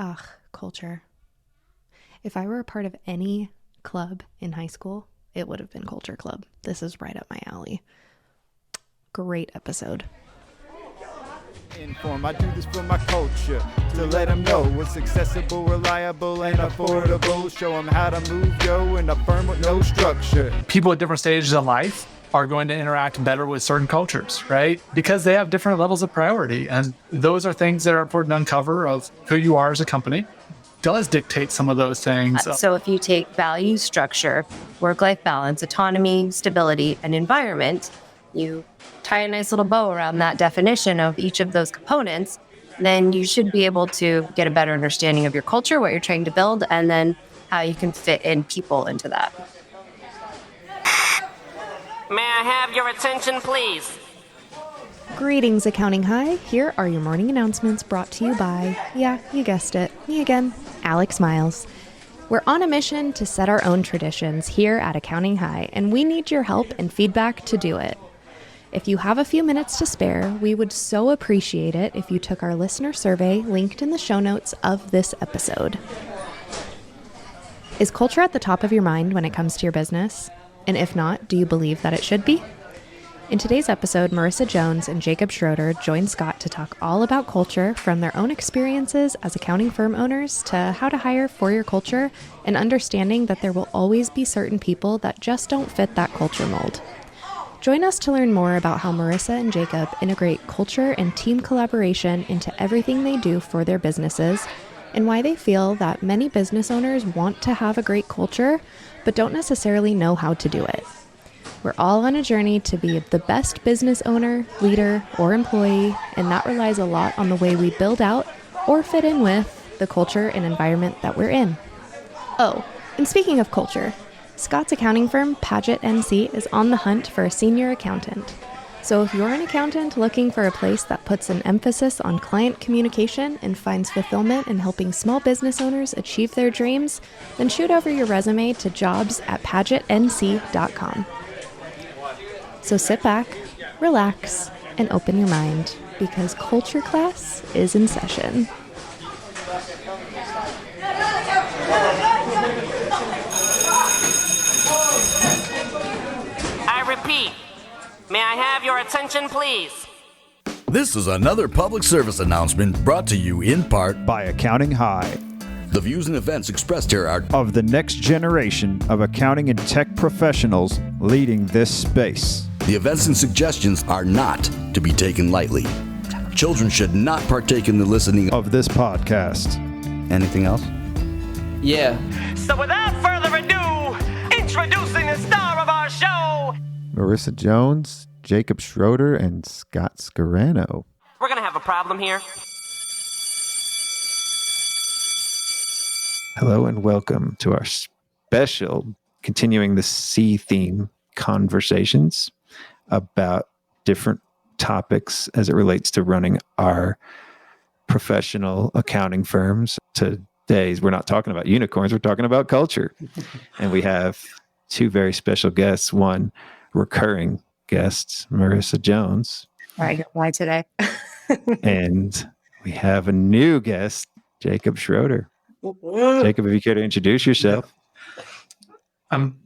Ugh, culture. If I were a part of any club in high school, it would have been Culture Club. This is right up my alley. Great episode. Inform. I do this for my culture, to let them know what's accessible, reliable, and affordable. Show them how to move, in a firm with no structure. People at different stages of life are going to interact better with certain cultures, right? Because they have different levels of priority. And those are things that are important to uncover of who you are as a company. Does dictate some of those things. So if you take value, structure, work-life balance, autonomy, stability, and environment, you tie a nice little bow around that definition of each of those components, then you should be able to get a better understanding of your culture, what you're trying to build, and then how you can fit in people into that. May I have your attention, please? Greetings, Accounting High. Here are your morning announcements brought to you by, yeah, you guessed it, me again, Alex Miles. We're on a mission to set our own traditions here at Accounting High, and we need your help and feedback to do it. If you have a few minutes to spare, we would so appreciate it if you took our listener survey linked in the show notes of this episode. Is culture at the top of your mind when it comes to your business? And if not, do you believe that it should be? In today's episode, Marissa Jones and Jacob Schroeder join Scott to talk all about culture, from their own experiences as accounting firm owners to how to hire for your culture, and understanding that there will always be certain people that just don't fit that culture mold. Join us to learn more about how Marissa and Jacob integrate culture and team collaboration into everything they do for their businesses, and why they feel that many business owners want to have a great culture, but don't necessarily know how to do it. We're all on a journey to be the best business owner, leader, or employee, and that relies a lot on the way we build out or fit in with the culture and environment that we're in. Oh, and speaking of culture, Scott's accounting firm, Paget NC, is on the hunt for a senior accountant. So if you're an accountant looking for a place that puts an emphasis on client communication and finds fulfillment in helping small business owners achieve their dreams, then shoot over your resume to jobs@pagetnc.com. So sit back, relax, and open your mind, because culture class is in session. I repeat, may I have your attention, please? This is another public service announcement brought to you in part By Accounting High, the views and events expressed here are of the next generation of accounting and tech professionals leading this space. the events and suggestions are not to be taken lightly. Children should not partake in the listening Of this podcast. Anything else? Yeah. So without further ado, introducing the star of our show, Marissa Jones, Jacob Schroeder, and Scott Scarano. we're gonna have a problem here. Hello and welcome to our special continuing the C theme conversations about different topics as it relates to running our professional accounting firms. Today's we're not talking about unicorns, we're talking about culture. And we have two very special guests, one recurring guest, Marissa Jones. All right, why today? And we have a new guest, Jacob Schroeder. Jacob, if you care to introduce yourself. I'm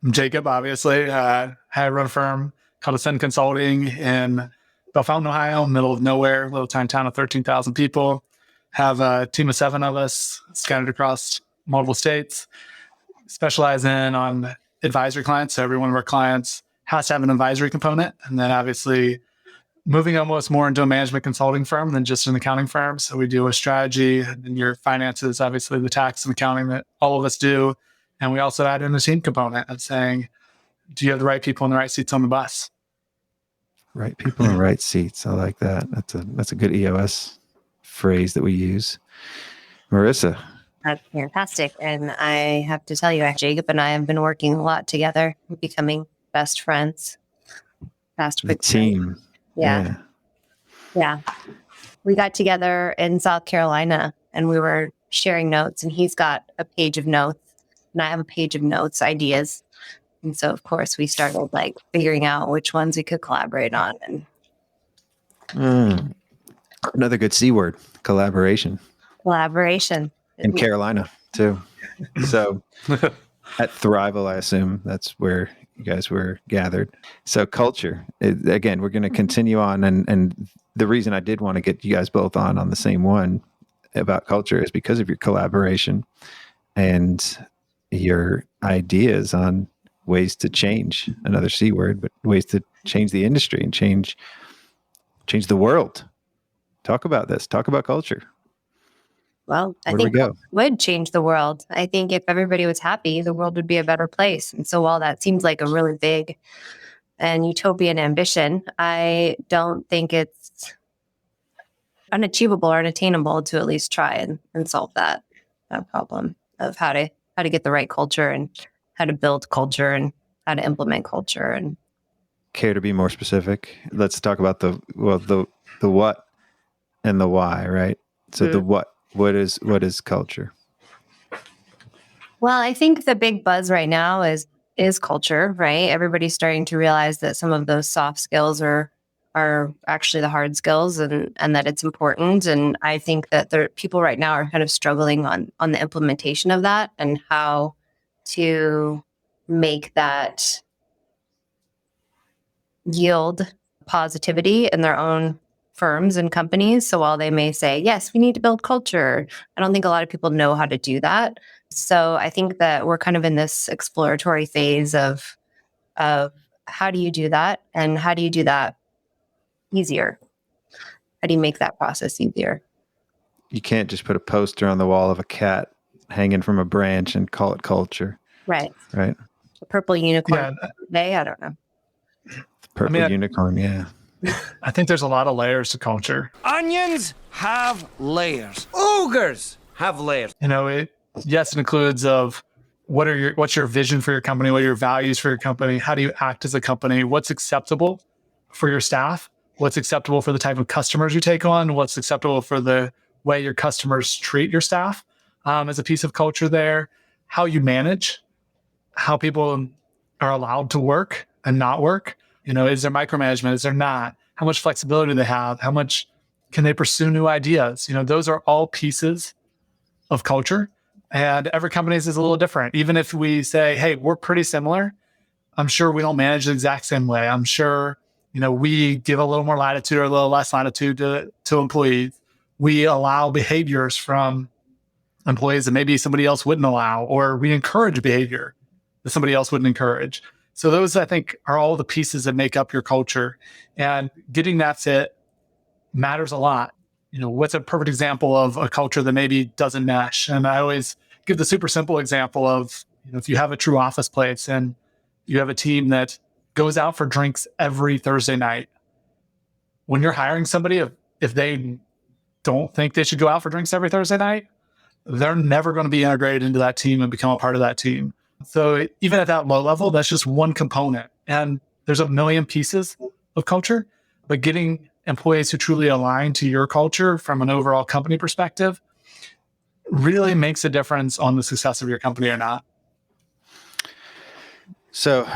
Jacob, obviously. I run a firm called Ascend Consulting in Bellefontaine, Ohio, middle of nowhere, little tiny town of 13,000 people. Have a team of 7 of us scattered across multiple states. Specialize on advisory clients. So every one of our clients has to have an advisory component. And then obviously moving almost more into a management consulting firm than just an accounting firm. So we do a strategy and your finances, obviously the tax and accounting that all of us do. And we also add in a team component of saying, do you have the right people in the right seats on the bus? Right people in the right seats. I like that. That's a good EOS phrase that we use. Marissa. That's fantastic. And I have to tell you, Jacob and I have been working a lot together, becoming best friends. Fast The quick team. Yeah. We got together in South Carolina and we were sharing notes, and he's got a page of notes and I have a page of notes, ideas. And so, of course, we started figuring out which ones we could collaborate on. And Another good C word, collaboration. Collaboration. In Carolina too. So at Thrival, I assume that's where you guys were gathered. So culture, again, we're going to continue on. And the reason I did want to get you guys both on the same one about culture is because of your collaboration and your ideas on ways to change, another C word, but ways to change the industry and change the world. Talk about this. Talk about culture. Well, I Where do think we it go? would change the world. I think if everybody was happy, the world would be a better place. And so while that seems like a really big and utopian ambition, I don't think it's unachievable or unattainable to at least try and solve that problem of how to get the right culture and how to build culture and how to implement culture. And Care to be more specific? Let's talk about the what and the why, right? So the what is culture? well, I think the big buzz right now is culture, right? Everybody's starting to realize that some of those soft skills are actually the hard skills and that it's important. And I think that people right now are kind of struggling on the implementation of that and how to make that yield positivity in their own firms and companies. So while they may say, yes, we need to build culture, I don't think a lot of people know how to do that. So I think that we're kind of in this exploratory phase of how do you do that and how do you do that easier? How do you make that process easier? You can't just put a poster on the wall of a cat hanging from a branch and call it culture. Right. Right. A purple unicorn Yeah. today, I don't know. Purple unicorn, yeah. I think there's a lot of layers to culture. Onions have layers. Ogres have layers. Yes, it includes of what's your vision for your company, what are your values for your company, how do you act as a company, what's acceptable for your staff, what's acceptable for the type of customers you take on, what's acceptable for the way your customers treat your staff as a piece of culture there, how you manage, how people are allowed to work and not work. Is there micromanagement? Is there not? How much flexibility do they have? How much can they pursue new ideas? Those are all pieces of culture. And every company is a little different. Even if we say, hey, we're pretty similar, I'm sure we don't manage the exact same way. I'm sure, we give a little more latitude or a little less latitude to employees. We allow behaviors from employees that maybe somebody else wouldn't allow, or we encourage behavior that somebody else wouldn't encourage. So those, I think, are all the pieces that make up your culture. And getting that fit matters a lot. What's a perfect example of a culture that maybe doesn't mesh? And I always give the super simple example of, if you have a true office place and you have a team that goes out for drinks every Thursday night, when you're hiring somebody, if they don't think they should go out for drinks every Thursday night, they're never going to be integrated into that team and become a part of that team. So even at that low level, that's just one component. And there's a million pieces of culture, but getting employees who truly align to your culture from an overall company perspective really makes a difference on the success of your company or not. So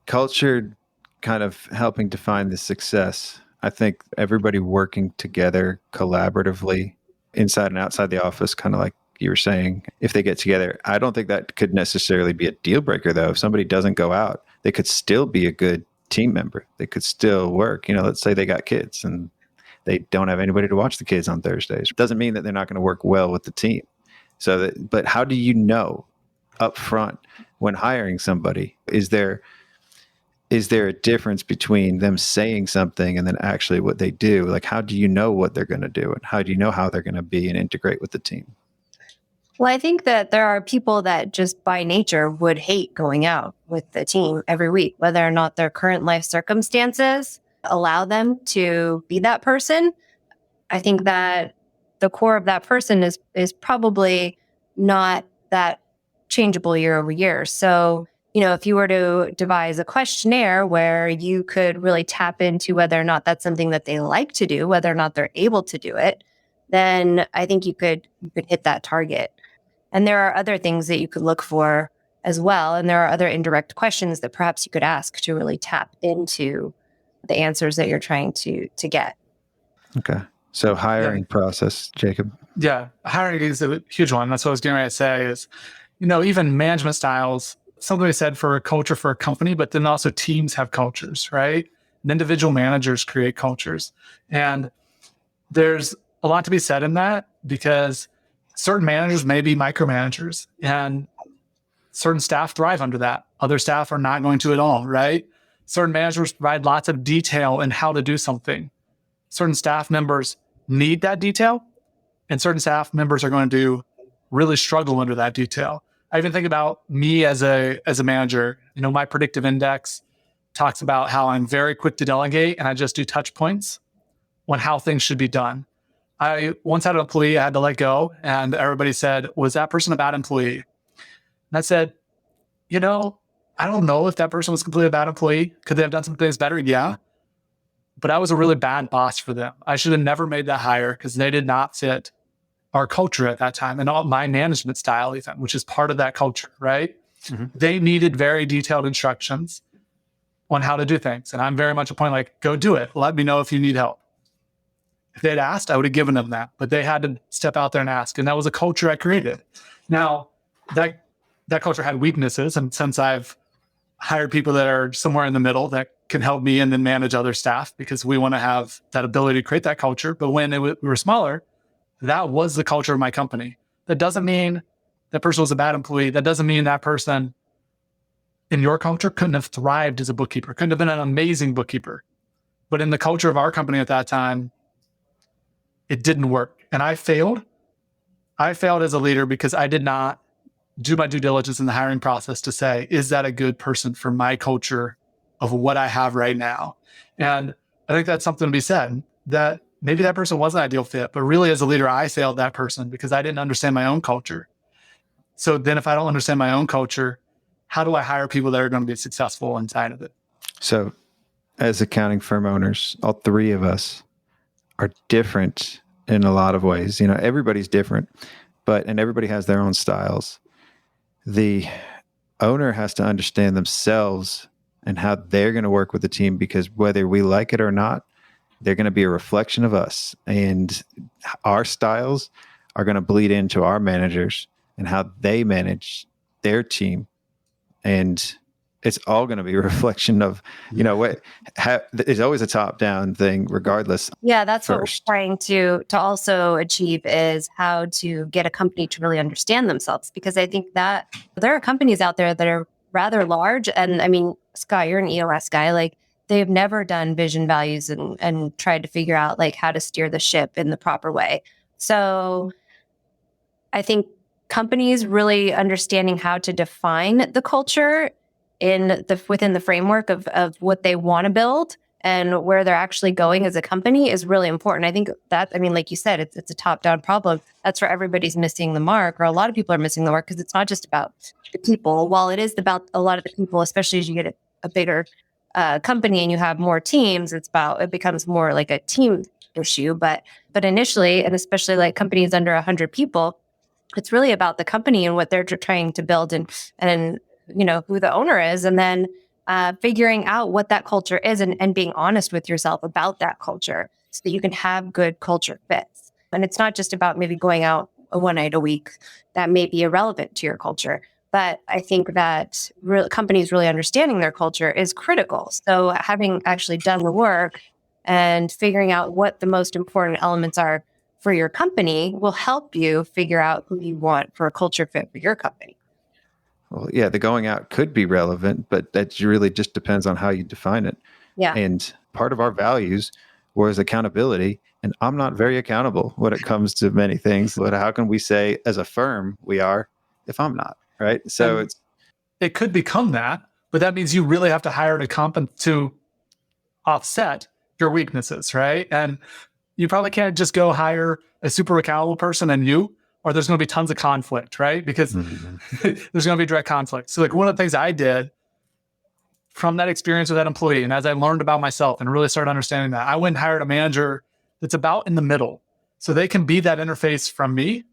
culture kind of helping define the success. I think everybody working together collaboratively inside and outside the office, kind of like you were saying, if they get together, I don't think that could necessarily be a deal breaker though. If somebody doesn't go out, they could still be a good team member. They could still work. Let's say they got kids and they don't have anybody to watch the kids on Thursdays. It doesn't mean that they're not going to work well with the team. But how do you know up front when hiring somebody? Is there a difference between them saying something and then actually what they do? Like, how do you know what they're going to do and how do you know how they're going to be and integrate with the team? Well, I think that there are people that just by nature would hate going out with the team every week, whether or not their current life circumstances allow them to be that person. I think that the core of that person is probably not that changeable year over year. So, if you were to devise a questionnaire where you could really tap into whether or not that's something that they like to do, whether or not they're able to do it, then I think you could hit that target. And there are other things that you could look for as well. And there are other indirect questions that perhaps you could ask to really tap into the answers that you're trying to get. Okay. So hiring process, Jacob. Yeah, hiring is a huge one. That's what I was getting ready to say is, even management styles, something I said for a culture for a company, but then also teams have cultures, right? And individual managers create cultures. And there's a lot to be said in that because certain managers may be micromanagers and certain staff thrive under that. Other staff are not going to at all, right? Certain managers provide lots of detail in how to do something. Certain staff members need that detail, and certain staff members are going to really struggle under that detail. I even think about me as a manager. My predictive index talks about how I'm very quick to delegate and I just do touch points on how things should be done. I once had an employee I had to let go, and everybody said, "Was that person a bad employee?" And I said, I don't know if that person was completely a bad employee. Could they have done some things better? Yeah. But I was a really bad boss for them. I should have never made that hire because they did not fit our culture at that time and all my management style, even, which is part of that culture, right? Mm-hmm. They needed very detailed instructions on how to do things. And I'm very much a point like, go do it. Let me know if you need help. If they'd asked, I would have given them that, but they had to step out there and ask. And that was a culture I created. Now, that culture had weaknesses. And since I've hired people that are somewhere in the middle that can help me and then manage other staff because we want to have that ability to create that culture. But when we were smaller, that was the culture of my company. That doesn't mean that person was a bad employee. That doesn't mean that person in your culture couldn't have thrived as a bookkeeper, couldn't have been an amazing bookkeeper. But in the culture of our company at that time, it didn't work. And I failed. I failed as a leader because I did not do my due diligence in the hiring process to say, is that a good person for my culture of what I have right now? And I think that's something to be said, that maybe that person was an ideal fit, but really as a leader, I failed that person because I didn't understand my own culture. So then if I don't understand my own culture, how do I hire people that are going to be successful inside of it? So as accounting firm owners, all three of us are different in a lot of ways. Everybody's different, and everybody has their own styles. The owner has to understand themselves and how they're going to work with the team, because whether we like it or not, they're going to be a reflection of us, and our styles are going to bleed into our managers and how they manage their team. And it's all going to be a reflection of, it's always a top-down thing regardless. Yeah, that's first. What we're trying to also achieve is how to get a company to really understand themselves. Because I think that there are companies out there that are rather large. And I mean, Scott, you're an EOS guy. Like, they've never done vision, values, and tried to figure out like how to steer the ship in the proper way. So I think companies really understanding how to define the culture within the framework of what they want to build and where they're actually going as a company is really important. I think that, like you said, it's a top-down problem. That's where everybody's missing the mark, or a lot of people are missing the mark, because it's not just about the people. While it is about a lot of the people, especially as you get a bigger company and you have more teams, it becomes more like a team issue. But initially, and especially like companies under 100 people, it's really about the company and what they're trying to build and who the owner is, and then figuring out what that culture is and being honest with yourself about that culture so that you can have good culture fits. And it's not just about maybe going out one night a week that may be irrelevant to your culture. But I think that companies really understanding their culture is critical. So having actually done the work and figuring out what the most important elements are for your company will help you figure out who you want for a culture fit for your company. Well, yeah, the going out could be relevant, but that really just depends on how you define it. Yeah. And part of our values was accountability. And I'm not very accountable when it comes to many things. But how can we say as a firm we are if I'm not, right? So it could become that, but that means you really have to hire to offset your weaknesses, right? And you probably can't just go hire a super accountable person or there's going to be tons of conflict, right? Because there's going to be direct conflict. So like one of the things I did from that experience with that employee, and as I learned about myself and really started understanding that, I went and hired a manager that's about in the middle. So they can be that interface from me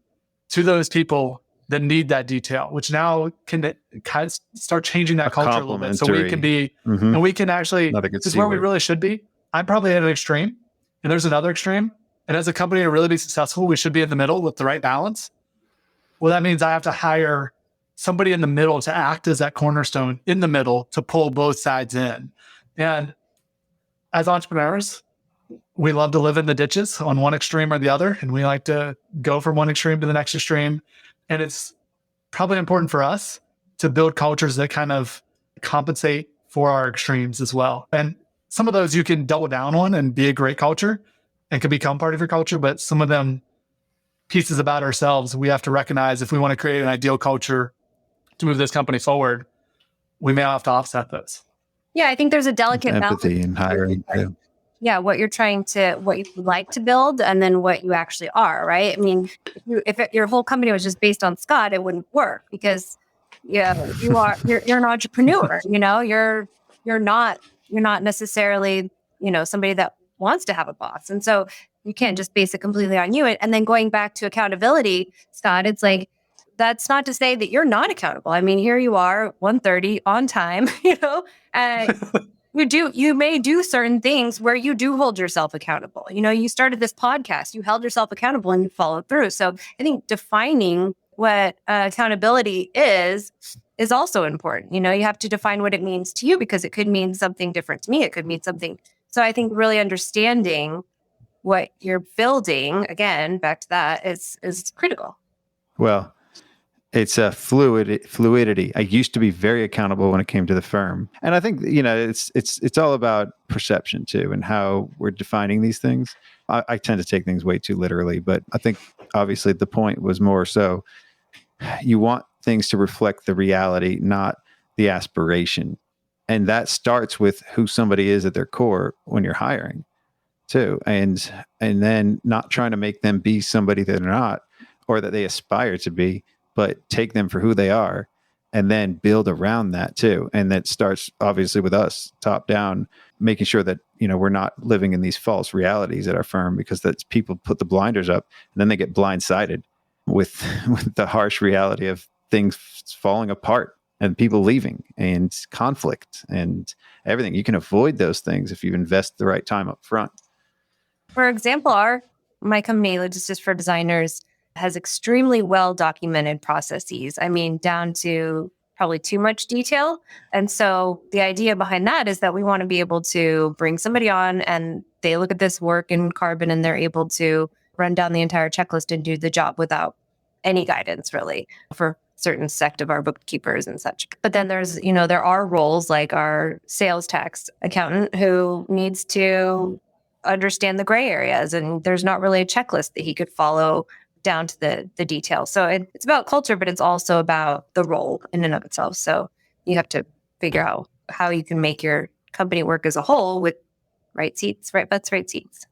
to those people that need that detail, which now can kind of start changing that culture a little bit. So we can be, and we can actually, this is where we really should be. I'm probably at an extreme, and there's another extreme. And as a company to really be successful, we should be in the middle with the right balance. Well, that means I have to hire somebody in the middle to act as that cornerstone in the middle to pull both sides in. And as entrepreneurs, we love to live in the ditches on one extreme or the other. And we like to go from one extreme to the next extreme. And it's probably important for us to build cultures that kind of compensate for our extremes as well. And some of those you can double down on and be a great culture and can become part of your culture. But some of them pieces about ourselves, we have to recognize if we want to create an ideal culture to move this company forward, we may have to offset those. Yeah, I think there's a delicate Empathy balance. and hiring. Yeah, what you would like to build, and then what you actually are, right? I mean, if your whole company was just based on Scott, it wouldn't work because you're an entrepreneur. You're not necessarily somebody that wants to have a boss, and so you can't just base it completely on you. And then going back to accountability, Scott, it's like that's not to say that you're not accountable. I mean, here you are, 1:30 on time, and you may do certain things where you do hold yourself accountable. You started this podcast, you held yourself accountable and you followed through. So I think defining what accountability is also important. You have to define what it means to you because it could mean something different to me. It could mean something. So I think really understanding what you're building, again, back to that, is critical. Well, it's a fluidity. I used to be very accountable when it came to the firm. And I think, it's all about perception too, and how we're defining these things. I tend to take things way too literally, but I think obviously the point was more so you want things to reflect the reality, not the aspiration. And that starts with who somebody is at their core when you're hiring too. And then not trying to make them be somebody that they're not or that they aspire to be, but take them for who they are and then build around that too. And that starts obviously with us top down, making sure that, we're not living in these false realities at our firm, because that's people put the blinders up and then they get blindsided with the harsh reality of things falling apart and people leaving and conflict and everything. You can avoid those things if you invest the right time up front. For example, my company, Logistics for Designers, has extremely well documented processes. I mean, down to probably too much detail. And so the idea behind that is that we want to be able to bring somebody on and they look at this work in Carbon and they're able to run down the entire checklist and do the job without any guidance, really, for certain sect of our bookkeepers and such. But then there are roles like our sales tax accountant who needs to understand the gray areas, and there's not really a checklist that he could follow down to the details. So it's about culture, but it's also about the role in and of itself. So you have to figure out how you can make your company work as a whole with right seats, right butts, right seats.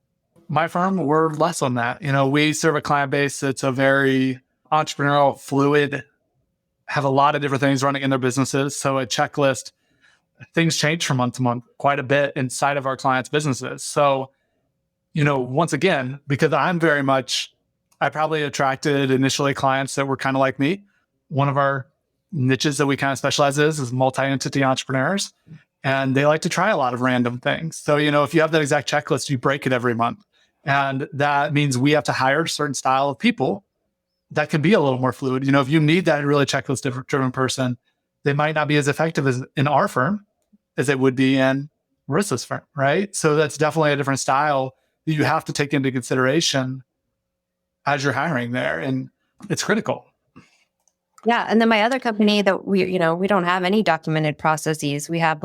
My firm, we're less on that. We serve a client base that's a very entrepreneurial, fluid, have a lot of different things running in their businesses. So a checklist, things change from month to month quite a bit inside of our clients' businesses. So, once again, because I probably attracted initially clients that were kind of like me. One of our niches that we kind of specialize is multi-entity entrepreneurs. And they like to try a lot of random things. So, if you have that exact checklist, you break it every month. And that means we have to hire a certain style of people that can be a little more fluid. If you need that really checklist-driven person, they might not be as effective as in our firm as it would be in Marissa's firm, right? So that's definitely a different style that you have to take into consideration as you're hiring there. And it's critical. Yeah. And then my other company that we don't have any documented processes. We have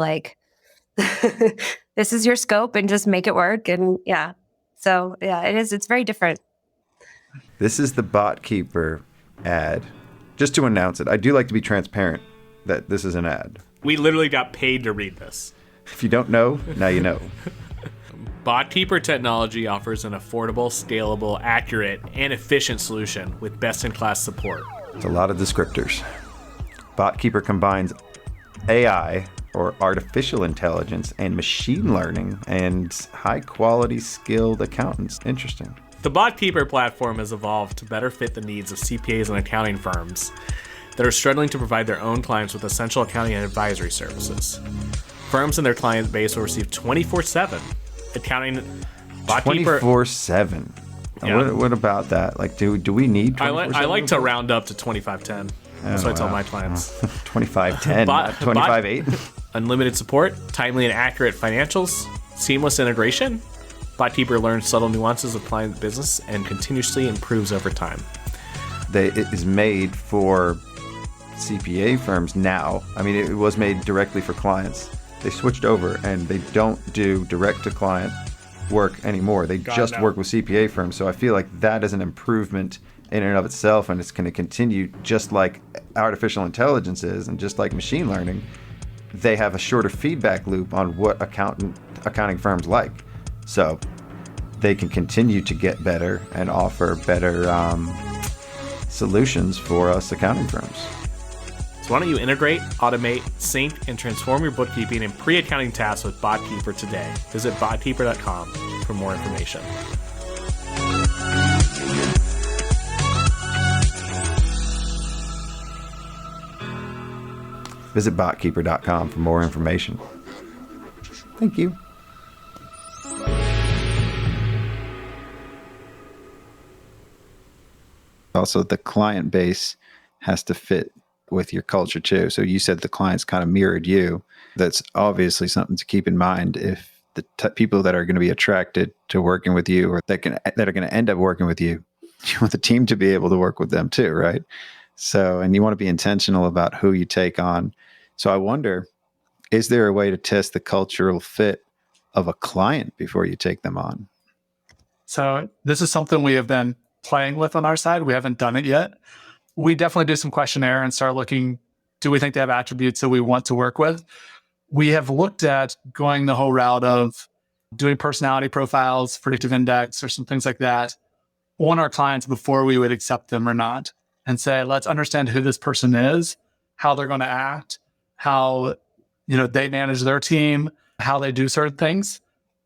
this is your scope and just make it work. And yeah. So yeah, it's very different. This is the Botkeeper ad. Just to announce it, I do like to be transparent that this is an ad. We literally got paid to read this. If you don't know, now you know. Botkeeper technology offers an affordable, scalable, accurate, and efficient solution with best-in-class support. It's a lot of descriptors. Botkeeper combines AI, or artificial intelligence, and machine learning, and high-quality, skilled accountants. Interesting. The Botkeeper platform has evolved to better fit the needs of CPAs and accounting firms that are struggling to provide their own clients with essential accounting and advisory services. Firms and their client base will receive 24/7 accounting. Botkeeper 24/7. Yeah. What about that? Like, do we need? I like to round up to 2510. That's what I tell my clients. 2510, not 25.8. Unlimited support, timely and accurate financials, seamless integration. Botkeeper learns subtle nuances of client business and continuously improves over time. It is made for CPA firms now. I mean, it was made directly for clients. They switched over and they don't do direct to client work anymore. They just work with CPA firms. So I feel like that is an improvement in and of itself, and it's going to continue. Just like artificial intelligence is, and just like machine learning, they have a shorter feedback loop on what accounting firms like. So they can continue to get better and offer better solutions for us accounting firms. So why don't you integrate, automate, sync, and transform your bookkeeping and pre-accounting tasks with Botkeeper today. Visit botkeeper.com for more information. Visit botkeeper.com for more information. Thank you. Also, the client base has to fit with your culture too. So you said the clients kind of mirrored you. That's obviously something to keep in mind if the people that are going to be attracted to working with you, or that are going to end up working with you, you want the team to be able to work with them too, right? So, and you want to be intentional about who you take on. So I wonder, is there a way to test the cultural fit of a client before you take them on? So this is something we have been playing with on our side. We haven't done it yet. We definitely do some questionnaire and start looking, do we think they have attributes that we want to work with? We have looked at going the whole route of doing personality profiles, predictive index, or some things like that on our clients before we would accept them or not, and say, let's understand who this person is, how they're going to act, how they manage their team, how they do certain things,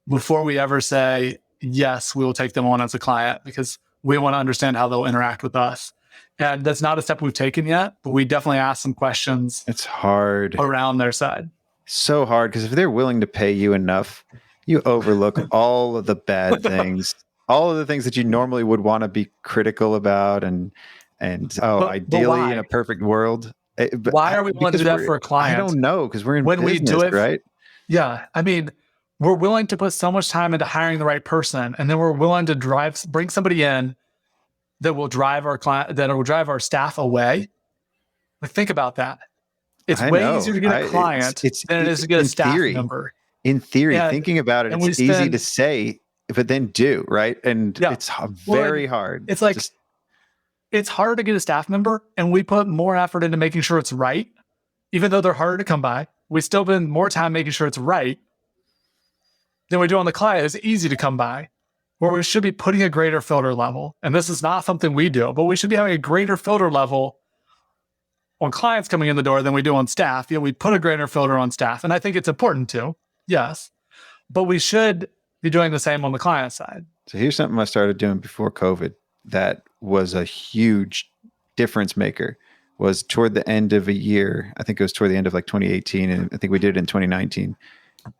before we ever say, yes, we will take them on as a client, because we want to understand how they'll interact with us. And that's not a step we've taken yet, but we definitely ask some questions. It's hard around their side. So hard, because if they're willing to pay you enough, you overlook all of the bad things, all of the things that you normally would want to be critical about. Ideally in a perfect world. Why are we willing to do that for a client? I don't know, because we're in business, we do it, right? Yeah. I mean, we're willing to put so much time into hiring the right person, and then we're willing to bring somebody in that will drive our client, that will drive our staff away. Like, think about that. It's way easier to get a client than it is to get a staff member. In theory, thinking about it, it's easy to say, but then do, right? And it's very hard. It's like, it's hard to get a staff member, and we put more effort into making sure it's right. Even though they're harder to come by, we still spend more time making sure it's right than we do on the client. It's easy to come by, where we should be putting a greater filter level. And this is not something we do, but we should be having a greater filter level on clients coming in the door than we do on staff. We put a greater filter on staff, and I think it's important to, yes, but we should be doing the same on the client side. So here's something I started doing before COVID that was a huge difference maker. Was toward the end of a year, I think it was toward the end of like 2018, and I think we did it in 2019.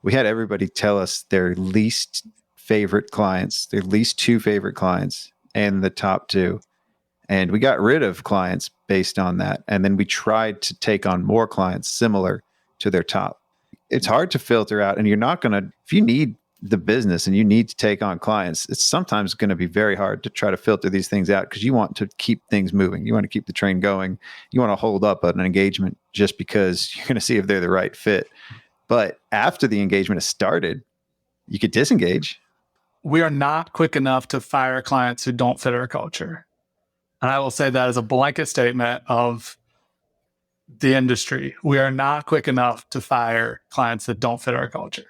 We had everybody tell us their least favorite clients, their least two favorite clients, and the top two. And we got rid of clients based on that. And then we tried to take on more clients similar to their top. It's hard to filter out, and you're not going to, if you need the business and you need to take on clients, it's sometimes going to be very hard to try to filter these things out, because you want to keep things moving. You want to keep the train going. You want to hold up an engagement just because you're going to see if they're the right fit. But after the engagement has started, you could disengage. We are not quick enough to fire clients who don't fit our culture. And I will say that as a blanket statement of the industry. We are not quick enough to fire clients that don't fit our culture.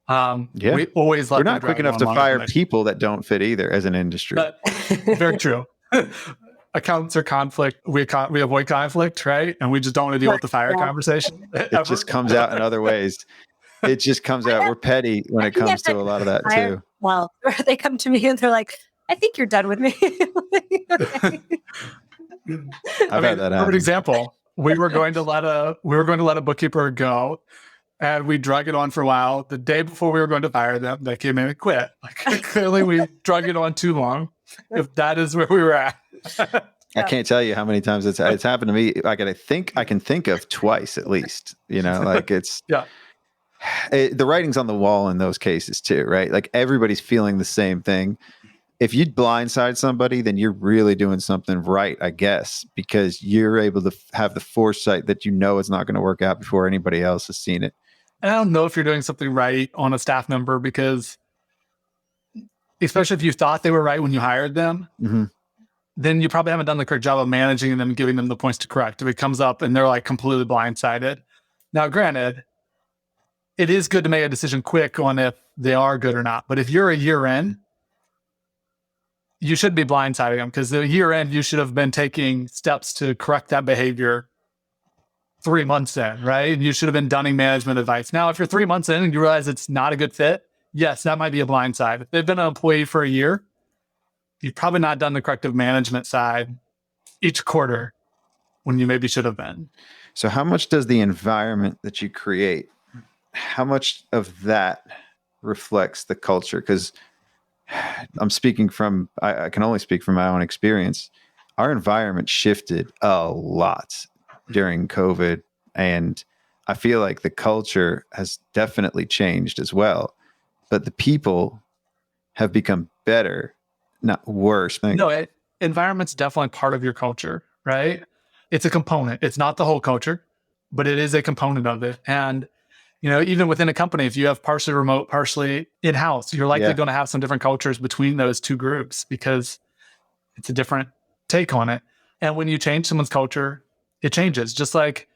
We always we're not quick enough to fire people that don't fit either as an industry. Very true. Accountants are conflict. We avoid conflict, right? And we just don't want to deal with the fire conversation. It just comes out in other ways. It just comes out. We're petty when it comes to a lot of that too. Well, they come to me and they're like, I think you're done with me. I've had that happen. For example, we were going to let a bookkeeper go, and we drug it on for a while. The day before we were going to fire them, they came in and quit. Like clearly we drug it on too long, if that is where we were at. I can't tell you how many times it's happened to me. Like, I can think of twice at least, like it's, the writing's on the wall in those cases too, right? Like everybody's feeling the same thing. If you blindside somebody, then you're really doing something right, I guess, because you're able to have the foresight that it's not going to work out before anybody else has seen it. And I don't know if you're doing something right on a staff member, because especially if you thought they were right when you hired them, then you probably haven't done the correct job of managing them and giving them the points to correct. If it comes up and they're like completely blindsided. Now, granted, it is good to make a decision quick on if they are good or not. But if you're a year in, you should be blindsiding them, because the year end, you should have been taking steps to correct that behavior 3 months in, right? And you should have been dunning management advice. Now, if you're 3 months in and you realize it's not a good fit, yes, that might be a blindside. If they've been an employee for a year, you've probably not done the corrective management side each quarter when you maybe should have been. So how much does the environment that you create, how much of that reflects the culture? Because I'm speaking from, I can only speak from my own experience. Our environment shifted a lot during COVID, and I feel like the culture has definitely changed as well. But the people have become better, not worse. No, environment's definitely part of your culture, right? It's a component. It's not the whole culture, but it is a component of it. And even within a company, if you have partially remote, partially in-house, you're likely going to have some different cultures between those two groups, because it's a different take on it. And when you change someone's culture, it changes. Just like,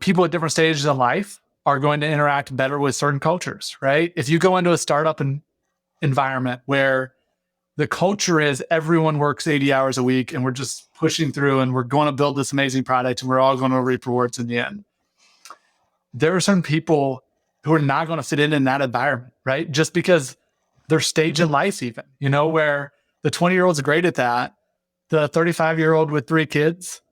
people at different stages of life are going to interact better with certain cultures, right? If you go into a startup environment where the culture is everyone works 80 hours a week and we're just pushing through and we're going to build this amazing product and we're all going to reap rewards in the end, there are certain people who are not going to fit in that environment, right? Just because their stage in life, even, where the 20-year-old's great at that, the 35-year-old with 3 kids,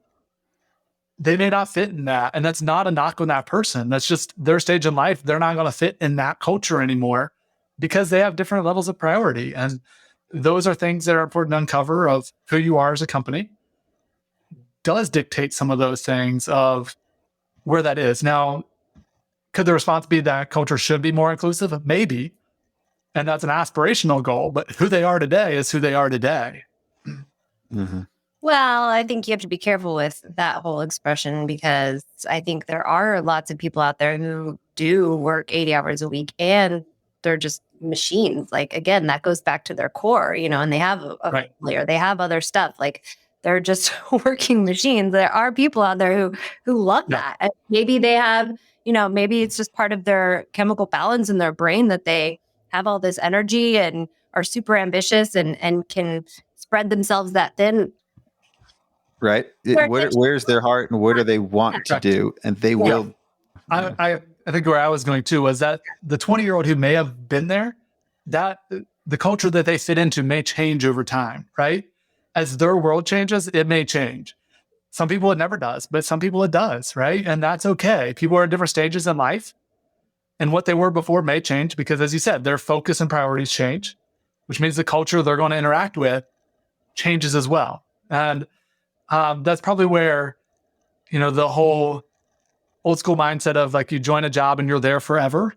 they may not fit in that. And that's not a knock on that person. That's just their stage in life. They're not going to fit in that culture anymore because they have different levels of priority. And those are things that are important to uncover of who you are as a company. Does dictate some of those things of where that is. Now, could the response be that culture should be more inclusive? Maybe. And that's an aspirational goal, but who they are today is who they are today. Mm-hmm. Well, I think you have to be careful with that whole expression, because I think there are lots of people out there who do work 80 hours a week and they're just machines. Like, again, that goes back to their core, and they have a family or they have other stuff. Like, they're just working machines. There are people out there who love that. And maybe they have, maybe it's just part of their chemical balance in their brain that they have all this energy and are super ambitious and can spread themselves that thin. Right. Where's their heart and what do they want to do? And they will. I think where I was going to was that the 20-year-old who may have been there, that the culture that they fit into may change over time, right? As their world changes, it may change. Some people it never does, but some people it does, right? And that's okay. People are at different stages in life, and what they were before may change because, as you said, their focus and priorities change, which means the culture they're going to interact with changes as well. And that's probably where, the whole old school mindset of like you join a job and you're there forever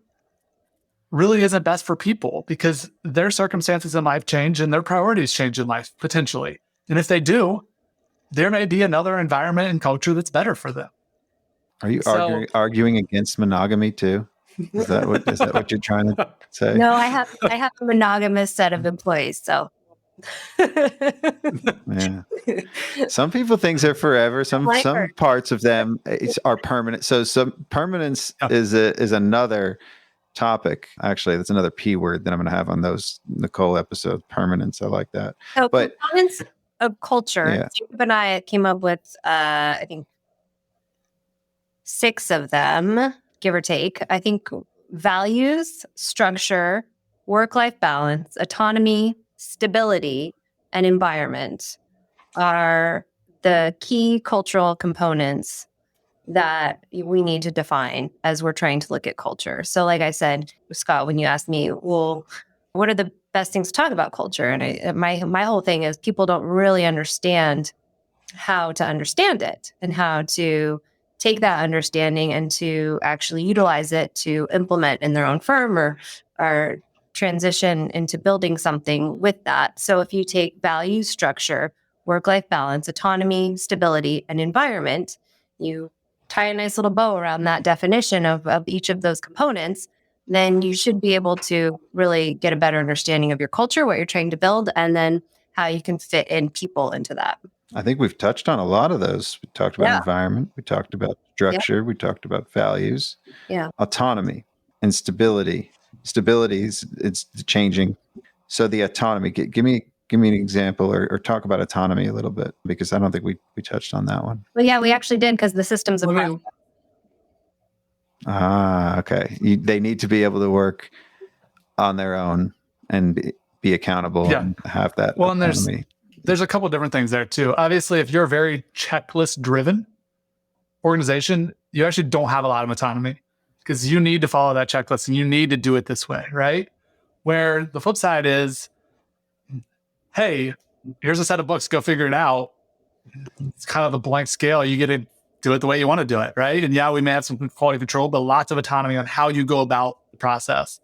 really isn't best for people, because their circumstances in life change and their priorities change in life potentially. And if they do, there may be another environment and culture that's better for them. Are you arguing against monogamy too? Is that what you're trying to say? No, I have a monogamous set of employees, so. Yeah. Some people think they're forever. Some parts of them are permanent. So some permanence is another topic. Actually, that's another P word that I'm going to have on those Nicole episodes. Permanence. I like that. So but components of culture. Yeah. Jacob and I came up with, I think, 6 of them, give or take. I think values, structure, work-life balance, autonomy, stability, and environment are the key cultural components that we need to define as we're trying to look at culture. So like I said, Scott, when you asked me, well, what are the best things to talk about culture? And my whole thing is people don't really understand how to understand it and how to take that understanding and to actually utilize it to implement in their own firm or transition into building something with that. So if you take value, structure, work-life balance, autonomy, stability, and environment, you tie a nice little bow around that definition of each of those components, then you should be able to really get a better understanding of your culture, what you're trying to build, and then how you can fit in people into that. I think we've touched on a lot of those. We talked about environment. We talked about structure. We talked about values, autonomy, and stability. Stability is it's changing. So the autonomy, give me an example or talk about autonomy a little bit, because I don't think we touched on that one. Well, yeah, we actually did, because the system's a process. Okay. They need to be able to work on their own and be accountable and have that autonomy. And there's a couple different things there too. Obviously, if you're a very checklist driven organization, you actually don't have a lot of autonomy, because you need to follow that checklist and you need to do it this way, right? Where the flip side is, hey, here's a set of books, go figure it out. It's kind of a blank scale. You get to do it the way you want to do it, right? And yeah, we may have some quality control, but lots of autonomy on how you go about the process.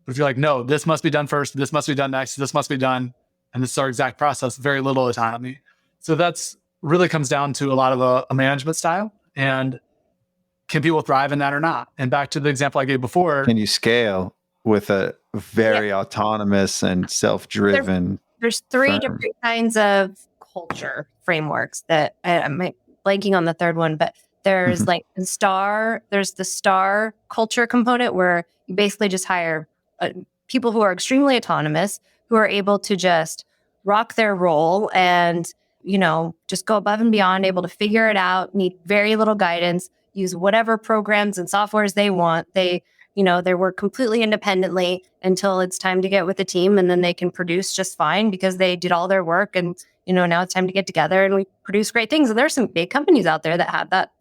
But if you're like, no, this must be done first, this must be done next, this must be done, and this is our exact process, very little autonomy. So that's really comes down to a lot of a management style, and can people thrive in that or not? And back to the example I gave before. Can you scale with a very autonomous and self-driven There's three firm? different kinds of culture frameworks that I'm blanking on the third one, but there's like there's the STAR culture component, where you basically just hire people who are extremely autonomous, who are able to just rock their role and, just go above and beyond, able to figure it out, need very little guidance, use whatever programs and softwares they want. They work completely independently until it's time to get with the team, and then they can produce just fine because they did all their work, and now it's time to get together and we produce great things. And there's some big companies out there that have that,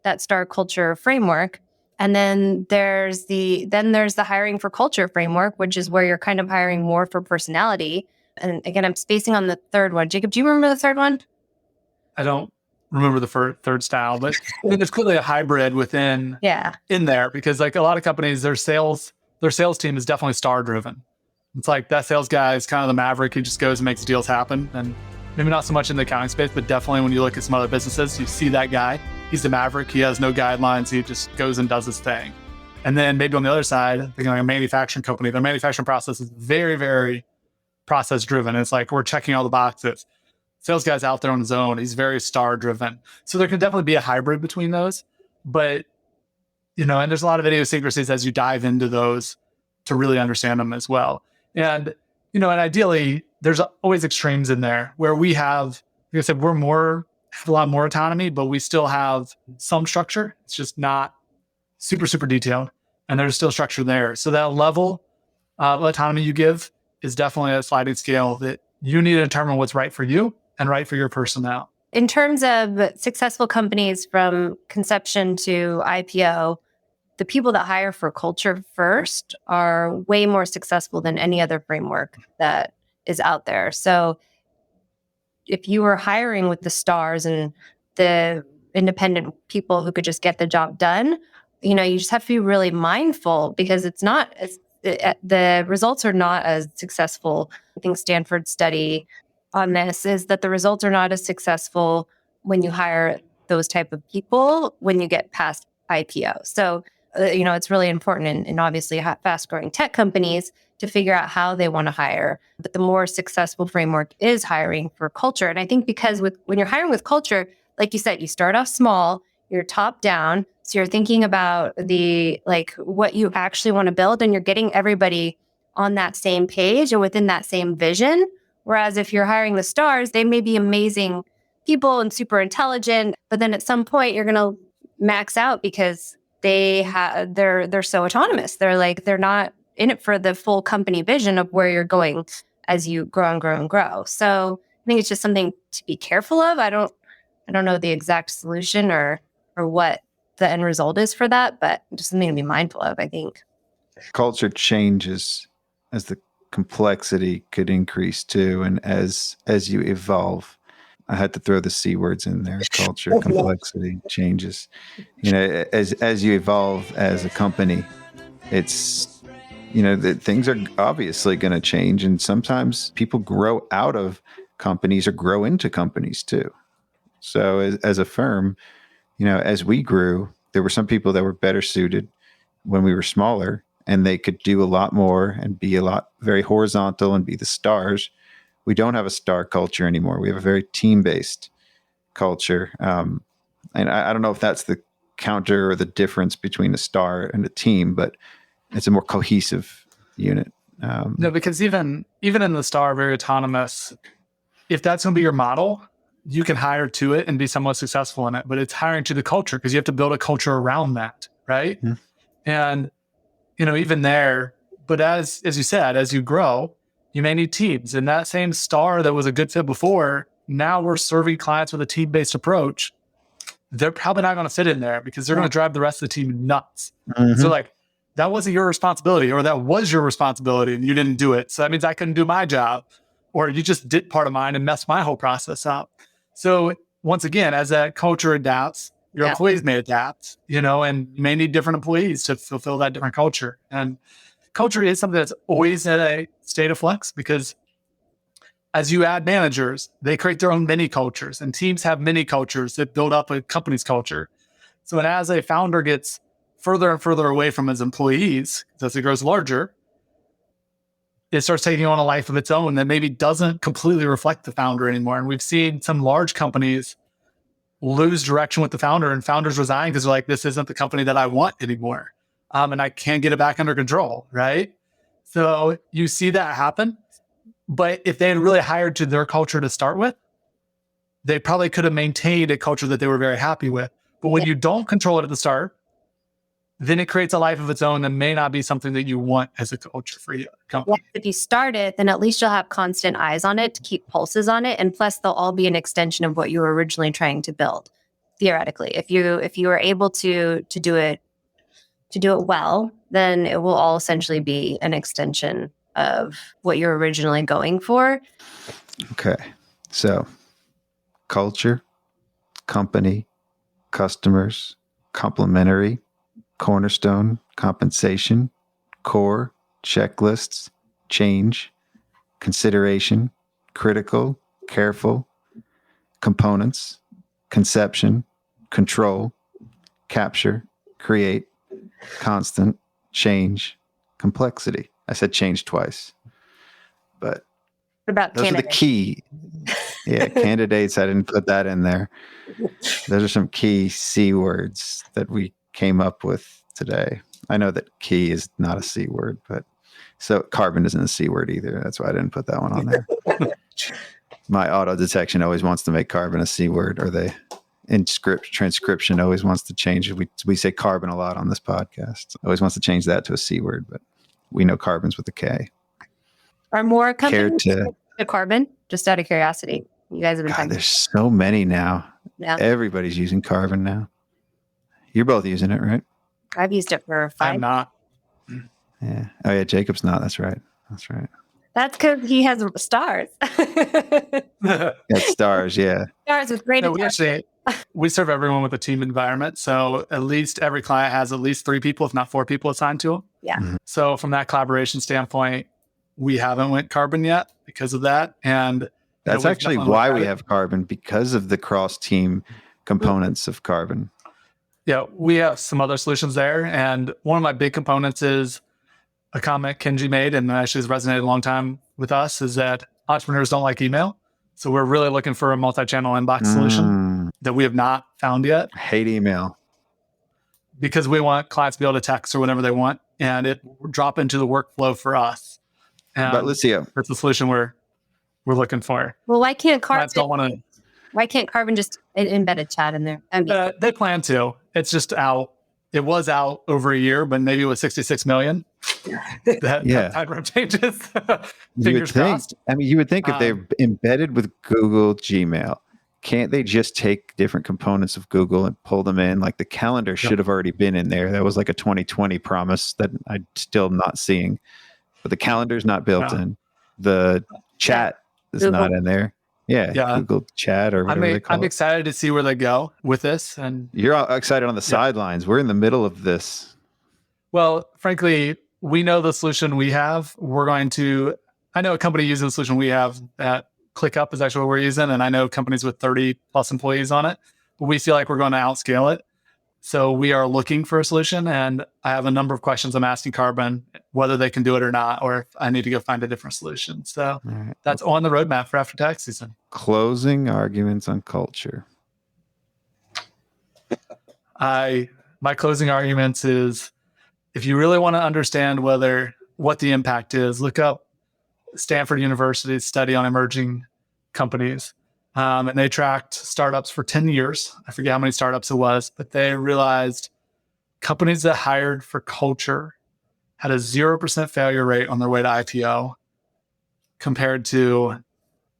that STAR culture framework. And then there's the hiring for culture framework, which is where you're kind of hiring more for personality. And again, I'm spacing on the third one. Jacob, do you remember the third one? I don't remember the third style, but there's clearly a hybrid within in there, because like a lot of companies, their sales team is definitely STAR driven. It's like that sales guy is kind of the maverick who just goes and makes deals happen. And maybe not so much in the accounting space, but definitely when you look at some other businesses, you see that guy. He's the maverick. He has no guidelines. He just goes and does his thing. And then maybe on the other side, thinking like a manufacturing company, their manufacturing process is very, very process driven. It's like, we're checking all the boxes. Sales guy's out there on his own. He's very STAR driven. So there can definitely be a hybrid between those. But, and there's a lot of idiosyncrasies as you dive into those to really understand them as well. And, and ideally, there's always extremes in there where we have, like I said, have a lot more autonomy, but we still have some structure. It's just not super, super detailed. And there's still structure there. So that level of autonomy you give is definitely a sliding scale that you need to determine what's right for you and right for your personnel. In terms of successful companies from conception to IPO, the people that hire for culture first are way more successful than any other framework that is out there. So if you were hiring with the stars and the independent people who could just get the job done, you just have to be really mindful, because the results are not as successful. I think Stanford's study on this is that the results are not as successful when you hire those type of people when you get past IPO. So, it's really important in obviously fast growing tech companies to figure out how they want to hire. But the more successful framework is hiring for culture. And I think because when you're hiring with culture, like you said, you start off small, you're top down. So you're thinking about what you actually want to build, and you're getting everybody on that same page and within that same vision. Whereas if you're hiring the stars, they may be amazing people and super intelligent, but then at some point you're going to max out because they're so autonomous. They're not in it for the full company vision of where you're going as you grow and grow and grow. So I think it's just something to be careful of. I don't know the exact solution or or what the end result is for that, but just something to be mindful of, I think. Culture changes as the complexity could increase too, and as you evolve. I had to throw the C words in there. Culture, complexity, changes. As you evolve as a company, it's that things are obviously going to change, and sometimes people grow out of companies or grow into companies too. So as a firm, as we grew, there were some people that were better suited when we were smaller, and they could do a lot more and be very horizontal and be the stars. We don't have a star culture anymore. We have a very team-based culture. And I don't know if that's the counter or the difference between a star and a team, but it's a more cohesive unit. No, because even in the star, very autonomous, if that's going to be your model, you can hire to it and be somewhat successful in it, but it's hiring to the culture because you have to build a culture around that, right? Mm-hmm. And, even there, but as you said, as you grow, you may need teams. And that same star that was a good fit before, now we're serving clients with a team-based approach. They're probably not going to fit in there because they're going to drive the rest of the team nuts. Mm-hmm. So that wasn't your responsibility, or that was your responsibility and you didn't do it. So that means I couldn't do my job, or you just did part of mine and messed my whole process up. So once again, as that culture adapts, your employees may adapt, and you may need different employees to fulfill that different culture. And culture is something that's always at a state of flux because as you add managers, they create their own mini cultures, and teams have mini cultures that build up a company's culture. So as a founder gets further and further away from his employees, as it grows larger, it starts taking on a life of its own that maybe doesn't completely reflect the founder anymore. And we've seen some large companies lose direction with the founder, and founders resign because they're like, this isn't the company that I want anymore. And I can't get it back under control, right? So you see that happen. But if they had really hired to their culture to start with, they probably could have maintained a culture that they were very happy with. But when you don't control it at the start, then it creates a life of its own that may not be something that you want as a culture for your company. Yeah, if you start it, then at least you'll have constant eyes on it to keep pulses on it. And plus, they'll all be an extension of what you were originally trying to build, theoretically. If you were able to do it well, then it will all essentially be an extension of what you're originally going for. Okay. So culture, company, customers, complementary, cornerstone, compensation, core, checklists, change, consideration, critical, careful, components, conception, control, capture, create, constant, change, complexity. I said change twice, but what about those candidates? are the key. Yeah, candidates. I didn't put that in there. Those are some key C words that we came up with today. I know that key is not a C word, but so carbon isn't a C word either. That's why I didn't put that one on there. My auto detection always wants to make carbon a C word, or the transcription always wants to change it. We say carbon a lot on this podcast. Always wants to change that to a C word, but we know carbon's with a K. Are more companies to carbon? Just out of curiosity. You guys have been talking. There's so many now. Yeah. Everybody's using carbon now. You're both using it, right? I've used it for 5. I'm not. Yeah. Oh yeah, Jacob's not. That's right. That's because he has stars. Got stars, yeah. Stars with great. No, we serve everyone with a team environment. So at least every client has at least 3 people, if not 4 people assigned to them. Yeah. Mm-hmm. So from that collaboration standpoint, we haven't went carbon yet because of that. And that's actually why we have carbon, because of the cross-team components of carbon. Yeah, we have some other solutions there. And one of my big components is a comment Kenji made, and actually has resonated a long time with us, is that entrepreneurs don't like email. So we're really looking for a multi-channel inbox solution that we have not found yet. I hate email. Because we want clients to be able to text or whatever they want, and it will drop into the workflow for us. And but let's see. That's the solution we're looking for. Well, why can't carbon? Don't want to. Why can't carbon just embed a chat in there? I mean, they plan to. It's just out. It was out over a year, but maybe it was 66 million. That time changes. Fingers crossed. I mean, you would think if they're embedded with Google Gmail, can't they just take different components of Google and pull them in? Like the calendar should have already been in there. That was like a 2020 promise that I'm still not seeing. But the calendar's not built in. The chat is Google. not in there. Yeah, Google Chat or whatever they call I'm it. excited to see where they go with this. And You're all excited on the sidelines. We're in the middle of this. well, frankly, we know the solution we have. I know a company using the solution we have that ClickUp is actually what we're using. And I know companies with 30 plus employees on it, but we feel like we're going to outscale it. So we are looking for a solution, and I have a number of questions I'm asking Carbon, whether they can do it or not, or if I need to go find a different solution. So that's on the roadmap for after tax season. Closing arguments on culture. My closing arguments is, if you really want to understand what the impact is, look up Stanford University's study on emerging companies. And they tracked startups for 10 years. I forget how many startups it was, but they realized companies that hired for culture had a 0% failure rate on their way to IPO compared to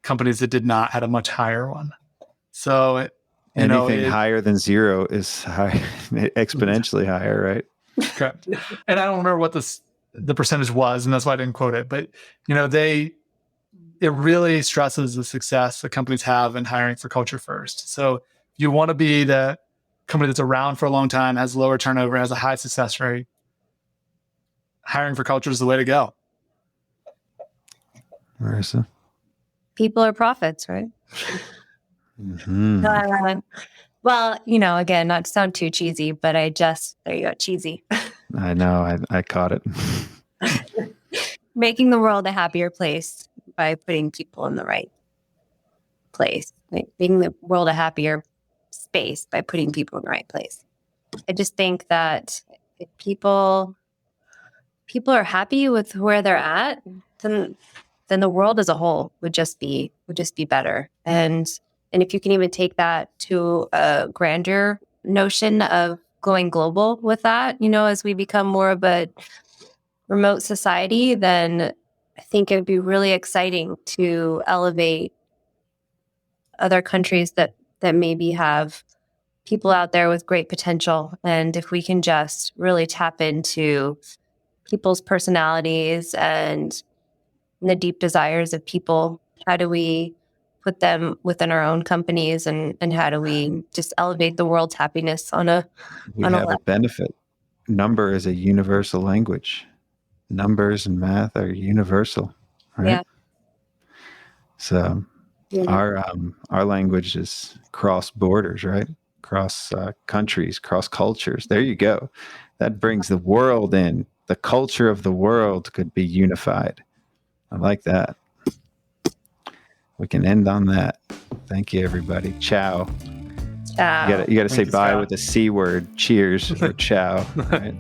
companies that did not, had a much higher one. So anything higher than 0 is high, exponentially higher, right? Correct. And I don't remember what the percentage was, and that's why I didn't quote it. But it really stresses the success that companies have in hiring for culture first. So you want to be the company that's around for a long time, has lower turnover, has a high success rate. Hiring for culture is the way to go. Marissa? People are profits, right? Mm-hmm. Well, again, not to sound too cheesy, but there you go, cheesy. I know, I caught it. Making the world a happier place by putting people in the right place, making the world a happier space by putting people in the right place. I just think that if people are happy with where they're at, then the world as a whole would just be better. And if you can even take that to a grander notion of going global with that, as we become more of a remote society, then I think it would be really exciting to elevate other countries that maybe have people out there with great potential. And if we can just really tap into people's personalities and the deep desires of people, how do we put them within our own companies, and how do we just elevate the world's happiness on a benefit. Number is a universal language. Numbers and math are universal, right? Yeah. So our language is cross borders, right? Cross countries, cross cultures. There you go. That brings the world in. The culture of the world could be unified. I like that. We can end on that. Thank you, everybody. Ciao. Ciao. You got to say bye Scott. with the C word. Cheers or ciao. Right?